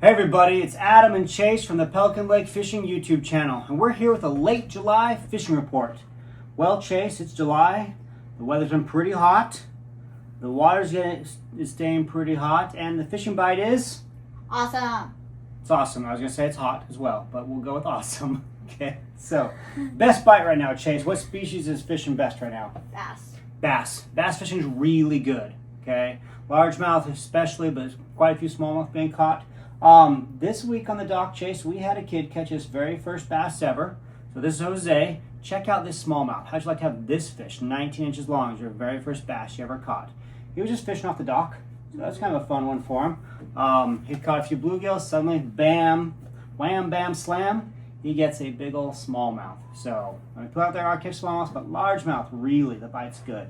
Hey everybody, it's Adam and Chase from the Pelican Lake Fishing YouTube channel, and we're here with a late July fishing report. Well, Chase, it's July. The weather's been pretty hot. The water's is staying pretty hot, and the fishing bite is awesome. It's awesome. I was gonna say it's hot as well, but we'll go with awesome. Okay. So, best bite right now, Chase. What species is fishing best right now? Bass. Bass. Bass fishing is really good. Okay. Largemouth especially, but quite a few smallmouth being caught. This week on the dock, Chase, we had a kid catch his very first bass ever. So this is Jose. Check out this smallmouth. How'd you like to have this fish, 19 inches long, as your very first bass you ever caught? He was just fishing off the dock, so that's kind of a fun one for him. He caught a few bluegills. Suddenly, bam, wham, bam, slam, he gets a big old smallmouth. So when we put out there, our catch smallmouth, but largemouth, really, the bite's good.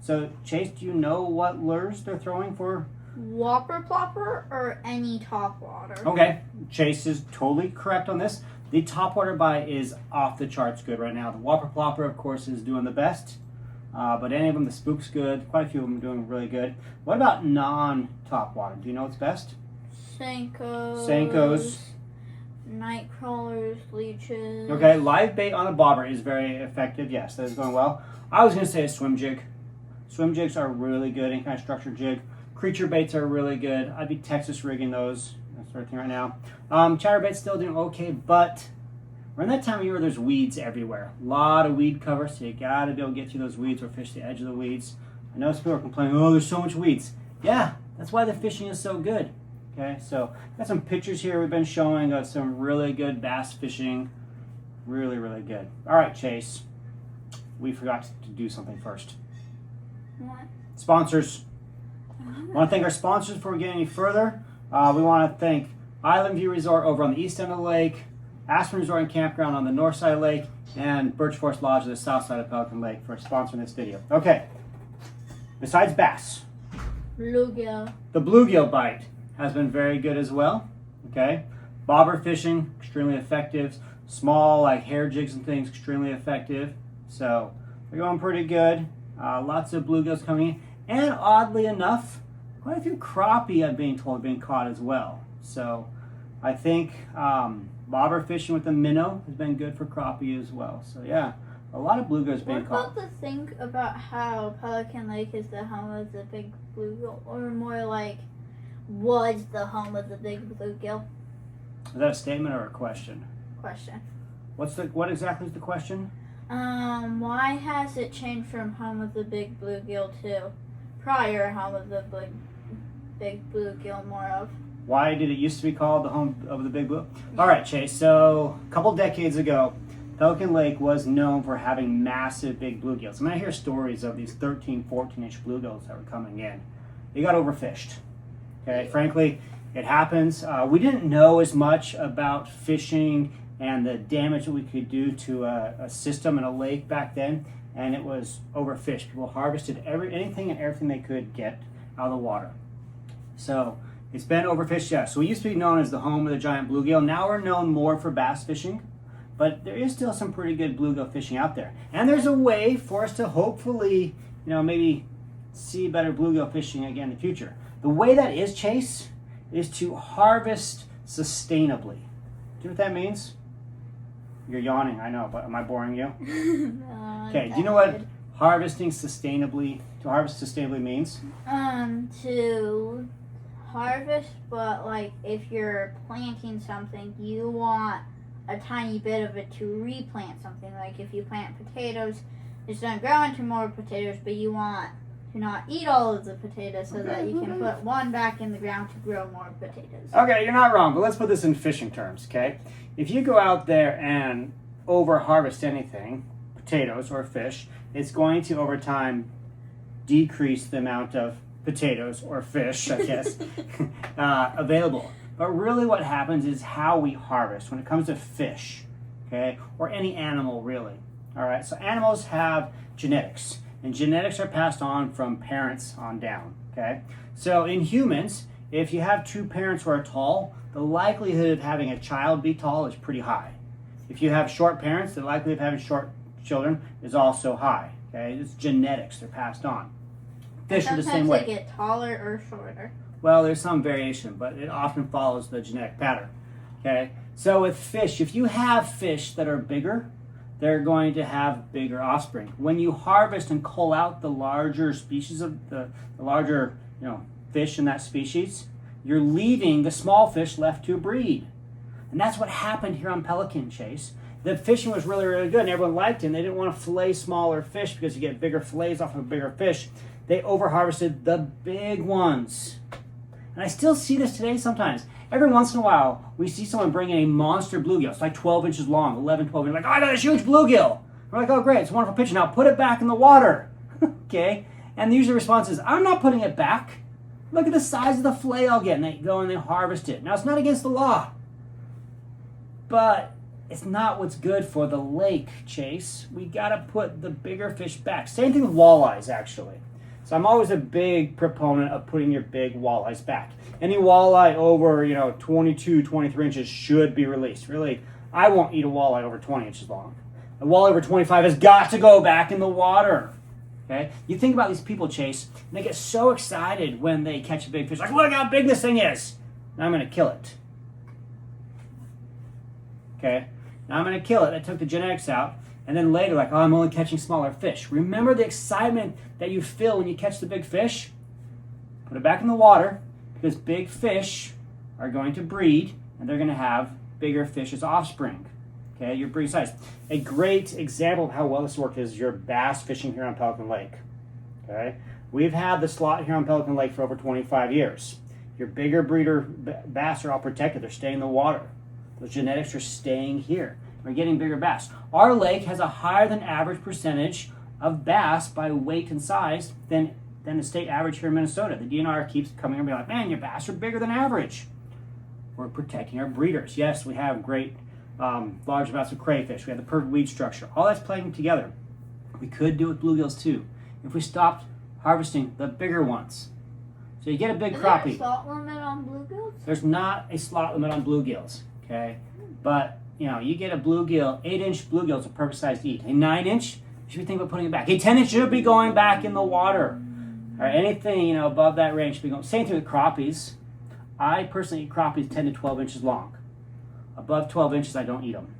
So Chase, do you know what lures they're throwing for? Whopper plopper or any topwater? Okay, Chase is totally correct on this. The topwater bite is off the charts good right now. The whopper plopper, of course, is doing the best. But any of them, the spook's good. Quite a few of them are doing really good. What about non-topwater? Do you know what's best? Senkos. Night crawlers, leeches. Okay, live bait on a bobber is very effective. Yes, that is going well. I was going to say a swim jig. Swim jigs are really good, any kind of structured jig. Creature baits are really good. I'd be Texas rigging those, that sort of thing right now. Chatterbait's still doing okay, but we're in that time of year where there's weeds everywhere. A lot of weed cover, so you gotta be able to get through those weeds or fish the edge of the weeds. I know some people are complaining, oh, there's so much weeds. Yeah, that's why the fishing is so good. Okay, so got some pictures here we've been showing of some really good bass fishing. Really, really good. All right, Chase, we forgot to do something first. What? Sponsors. I want to thank our sponsors before we get any further. We want to thank Island View Resort over on the east end of the lake, Aspen Resort and Campground on the north side of the lake, and Birch Forest Lodge on the south side of Pelican Lake for sponsoring this video. Okay, besides bass, Bluegill. the bluegill bite has been very good as well. Okay, bobber fishing, extremely effective. Small, like hair jigs and things, extremely effective. So they're going pretty good. Lots of bluegills coming in. And oddly enough, quite a few crappie, I'm being told, are being caught as well. So I think bobber fishing with the minnow has been good for crappie as well. So yeah, a lot of bluegills being caught. What about the thing about how Pelican Lake is the home of the big bluegill, or more like was the home of the big bluegill? Is that a statement or a question? Question. What exactly is the question? Why has it changed from home of the big bluegill to prior home of the big bluegill more of? Why did it used to be called the home of the big blue? All right, Chase. So a couple decades ago, Pelican Lake was known for having massive big bluegills. I mean, I hear stories of these 13, 14-inch bluegills that were coming in. They got overfished. Okay, frankly, it happens. We didn't know as much about fishing and the damage that we could do to a system and a lake back then, and it was overfished. People harvested anything and everything they could get out of the water. So it's been overfished, yeah. So we used to be known as the home of the giant bluegill. Now we're known more for bass fishing, but there is still some pretty good bluegill fishing out there. And there's a way for us to hopefully, maybe see better bluegill fishing again in the future. The way that is, Chase, is to harvest sustainably. Do you know what that means? You're yawning, I know, but am I boring you? Okay, do you know what harvesting sustainably, to harvest sustainably means? To harvest, but like if you're planting something, you want a tiny bit of it to replant something. Like if you plant potatoes, it's going to grow into more potatoes, but you want to not eat all of the potatoes so that you can put one back in the ground to grow more potatoes. Okay, you're not wrong, but let's put this in fishing terms, okay? If you go out there and over-harvest anything, potatoes or fish, it's going to, over time, decrease the amount of potatoes or fish, I guess, available. But really what happens is how we harvest when it comes to fish, okay, or any animal, really. All right, so animals have genetics, and genetics are passed on from parents on down, okay? So in humans, if you have two parents who are tall, the likelihood of having a child be tall is pretty high. If you have short parents, the likelihood of having short children is also high. Okay, it's genetics; they're passed on. Fish are the same way. Sometimes they get taller or shorter. Well, there's some variation, but it often follows the genetic pattern. Okay, so with fish, if you have fish that are bigger, they're going to have bigger offspring. When you harvest and cull out the larger species of the larger, fish in that species, you're leaving the small fish left to breed. And that's what happened here on Pelican, Chase. The fishing was really, really good and everyone liked it. And they didn't want to fillet smaller fish because you get bigger fillets off of a bigger fish. They over-harvested the big ones. And I still see this today sometimes. Every once in a while, we see someone bring in a monster bluegill. It's like 12 inches long, 11, 12 inches. Like, oh, I got this huge bluegill. We're like, oh, great, it's a wonderful picture. Now put it back in the water. Okay? And the usual response is, I'm not putting it back. Look at the size of the fillet I'll get. And they go and they harvest it. Now, it's not against the law. But it's not what's good for the lake, Chase. We got to put the bigger fish back. Same thing with walleyes, actually. So I'm always a big proponent of putting your big walleyes back. Any walleye over, 22, 23 inches should be released. Really, I won't eat a walleye over 20 inches long. A walleye over 25 has got to go back in the water. Okay? You think about these people, Chase, and they get so excited when they catch a big fish. Like, look how big this thing is. Now I'm going to kill it. Okay? Now I'm going to kill it. I took the genetics out. And then later, like, oh, I'm only catching smaller fish. Remember the excitement that you feel when you catch the big fish? Put it back in the water, because big fish are going to breed, and they're going to have bigger fish as offspring. Okay, your breed size. A great example of how well this works is your bass fishing here on Pelican Lake. Okay, we've had the slot here on Pelican Lake for over 25 years. Your bigger breeder bass are all protected. They're staying in the water. Those genetics are staying here. We're getting bigger bass. Our lake has a higher than average percentage of bass by weight and size than the state average here in Minnesota. The DNR keeps coming and being like, man, your bass are bigger than average. We're protecting our breeders. Yes, we have great large amounts of crayfish. We have the perfect weed structure. All that's playing together. We could do it with bluegills too if we stopped harvesting the bigger ones. So you get a big crappie. Is there a slot limit on bluegills? There's not a slot limit on bluegills, okay? But you get a bluegill, 8-inch bluegill is a perfect size to eat. A 9-inch, you should be thinking about putting it back. A 10-inch should be going back in the water. Or anything, above that range should be going. Same thing with crappies. I personally eat crappies 10 to 12 inches long. Above 12 inches, I don't eat them.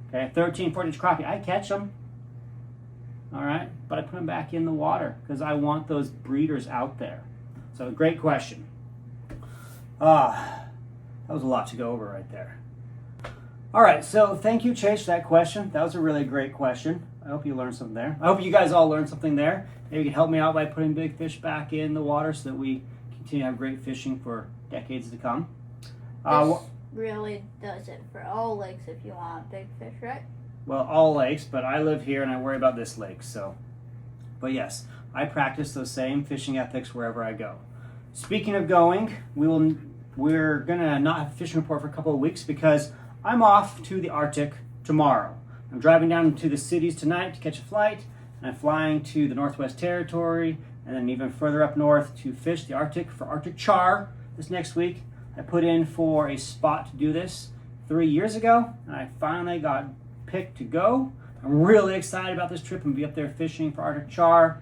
Okay, 13, 14-inch crappie, I catch them. All right, but I put them back in the water because I want those breeders out there. So, great question. That was a lot to go over right there. All right, so thank you, Chase, for that question. That was a really great question. I hope you learned something there. I hope you guys all learned something there. Maybe you can help me out by putting big fish back in the water so that we continue to have great fishing for decades to come. This really does it for all lakes if you want big fish, right? Well, all lakes, but I live here and I worry about this lake, so. But yes, I practice those same fishing ethics wherever I go. Speaking of going, we're gonna not have a fishing report for a couple of weeks because I'm off to the Arctic tomorrow. I'm driving down to the cities tonight to catch a flight, and I'm flying to the Northwest Territory, and then even further up north to fish the Arctic for Arctic char this next week. I put in for a spot to do this 3 years ago, and I finally got picked to go. I'm really excited about this trip and be up there fishing for Arctic char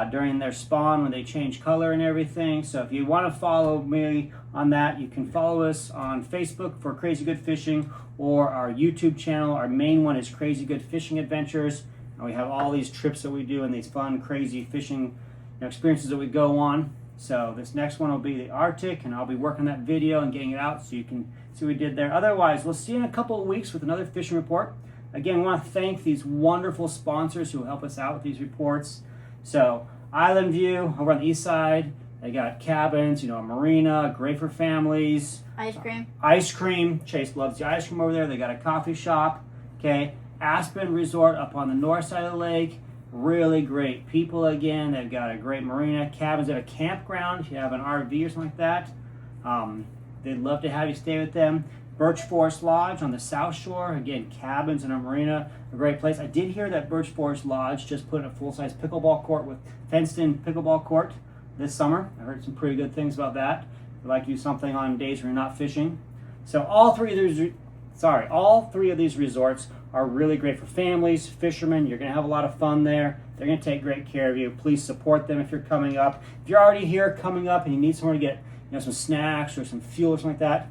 during their spawn when they change color and everything. So if you want to follow me on that, you can follow us on Facebook for Crazy Good Fishing or our YouTube channel. Our main one is Crazy Good Fishing Adventures. And we have all these trips that we do and these fun, crazy fishing experiences that we go on. So this next one will be the Arctic, and I'll be working on that video and getting it out so you can see what we did there. Otherwise, we'll see you in a couple of weeks with another fishing report. Again, we want to thank these wonderful sponsors who help us out with these reports. So Island View over on the east side, they got cabins, a marina, great for families. Ice cream. Ice cream. Chase loves the ice cream over there. They got a coffee shop. Okay. Aspen Resort up on the north side of the lake. Really great people again. They've got a great marina, cabins. They have a campground if you have an RV or something like that. They'd love to have you stay with them. Birch Forest Lodge on the South Shore. Again, cabins and a marina, a great place. I did hear that Birch Forest Lodge just put in a full-size pickleball court with fenced-in pickleball court this summer. I heard some pretty good things about that. I'd like to do something on days when you're not fishing. So all three of these resorts are really great for families, fishermen. You're going to have a lot of fun there. They're going to take great care of you. Please support them if you're coming up. If you're already here coming up and you need somewhere to get some snacks or some fuel or something like that,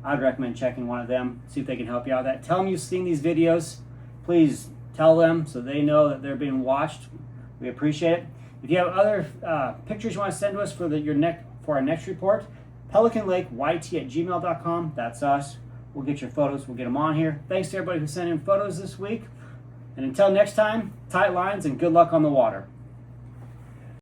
I'd recommend checking one of them, see if they can help you out with that. Tell them you've seen these videos. Please tell them so they know that they're being watched. We appreciate it. If you have other pictures you want to send to us for our next report, pelicanlakeyt@gmail.com. That's us. We'll get your photos. We'll get them on here. Thanks to everybody who sent in photos this week. And until next time, tight lines and good luck on the water.